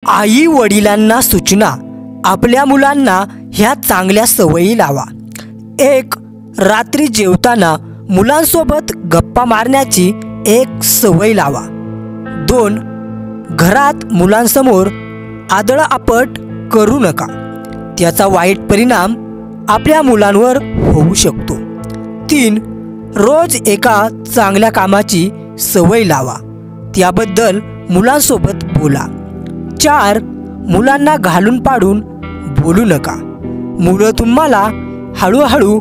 आई वडिलांना सूचना, आपल्या मुलांना ह्या चांगल्या सवयी लावा. 1. रात्री जेवताना मुलांसोबत गप्पा मारण्याची एक सवय लावा. 2. घरात मुलांसमोर आदळआपट करू नका. त्याचा वाईट परिणाम आपल्या मुलांवर होऊ शकतो. 3. रोज एका चांगल्या कामाची सवय लावा. त्याबद्दल मुलांसोबत बोला. 4. मुलांना घालून पाडून बोलू नका. मुलं तुम्हाला हळूहळू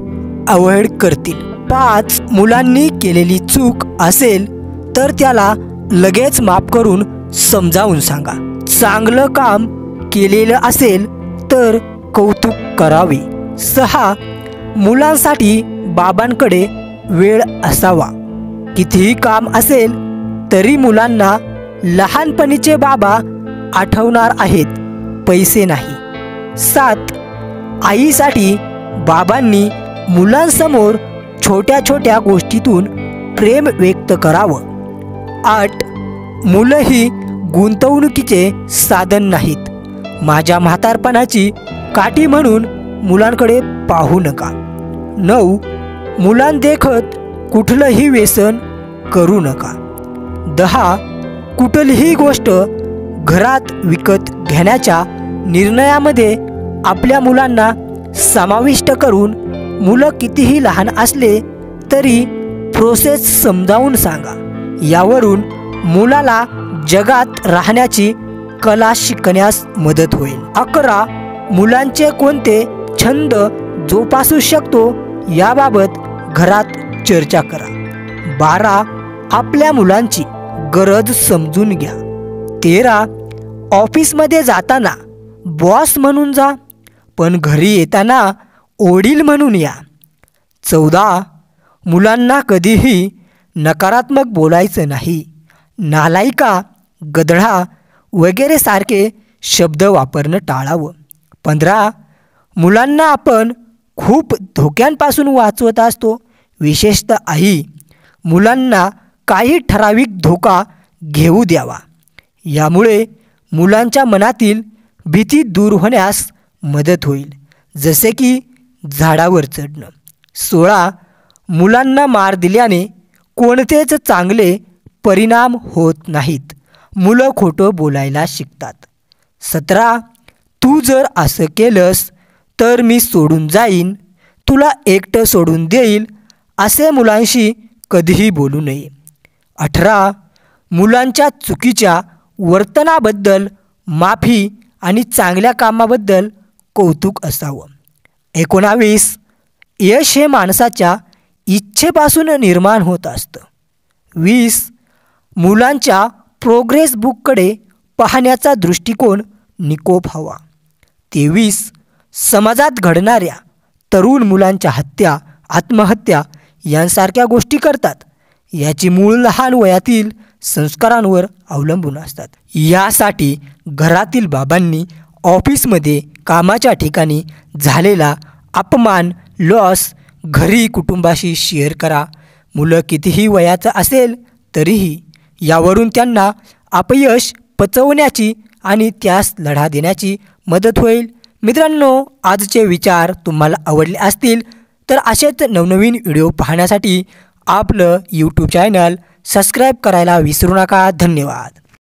अवॉइड करतील. 5. मुलांनी केलेली चूक असेल तर त्याला लगेच माफ करून समजावून सांगा. चांगलं काम केलेलं असेल तर कौतुक करावे. 6. मुलांसाठी बाबांकडे वेळ असावा. कितीही काम असेल तरी मुलांना लहानपणीचे बाबा आठवणार आहेत, पैसे नाही. 7. आईसाठी बाबांनी मुलांसमोर छोट्या छोट्या गोष्टीतून प्रेम व्यक्त करावं. 8. मुलं ही गुंतवणुकीचे साधन नाहीत. माझ्या म्हातारपणाची काठी म्हणून मुलांकडे पाहू नका. 9. मुलांदेखत कुठलंही व्यसन करू नका. 10. कुठलीही गोष्ट घरात विकत घेण्याच्या निर्णयामध्ये आपल्या मुलांना समाविष्ट करून मुलं कितीही लहान असले तरी प्रोसेस समजावून सांगा. यावरून मुलाला जगात राहण्याची कला शिकण्यास मदत होईल. 11. मुलांचे कोणते छंद जोपासू शकतो याबाबत घरात चर्चा करा. 12. आपल्या मुलांची गरज समजून घ्या. 13. ऑफिसमध्ये जाताना बॉस म्हणून जा, पण घरी येताना वडील म्हणून या. 14. मुलांना कधीही नकारात्मक बोलायचं नाही. नालायका, गधडा वगैरे सारखे शब्द वापरणं टाळावं. 15. मुलांना आपण खूप धोक्यांपासून वाचवत असतो, विशेषतः आई. मुलांना काही ठराविक धोका घेऊ द्यावा. यामुळे मुलांच्या मनातील भीती दूर होण्यास मदत होईल, जसे की झाडावर चढणं. 16. मुलांना मार दिल्याने कोणतेच चांगले परिणाम होत नाहीत. मुलं खोटं बोलायला शिकतात. 17. तू जर असं केलंस तर मी सोडून जाईन, तुला एकटं सोडून देईल, असे मुलांशी कधीही बोलू नये. 18. मुलांच्या चुकीच्या वर्तनाबद्दल माफी आणि चांगल्या कामाबद्दल कौतुक असावं. 19. यश हे माणसाच्या इच्छेपासून निर्माण होत असतं. 20. मुलांच्या प्रोग्रेस बुककडे पाहण्याचा दृष्टिकोन निकोप हवा. 23. समाजात घडणाऱ्या तरुण मुलांच्या हत्या, आत्महत्या यांसारख्या गोष्टी करतात. याची मूळ लहान वयातील संस्कारांवर अवलंबून असतात. यासाठी घरातील बाबांनी ऑफिसमध्ये, कामाच्या ठिकाणी झालेला अपमान, लॉस घरी कुटुंबाशी शेअर करा. मुलं कितीही वयाचं असेल तरीही यावरून त्यांना अपयश पचवण्याची आणि त्यास लढा देण्याची मदत होईल. मित्रांनो, आजचे विचार तुम्हाला आवडले असतील तर असेच नवनवीन व्हिडिओ पाहण्यासाठी आपलं यूट्यूब चॅनल सबस्क्राईब करायला विसरू नका. धन्यवाद.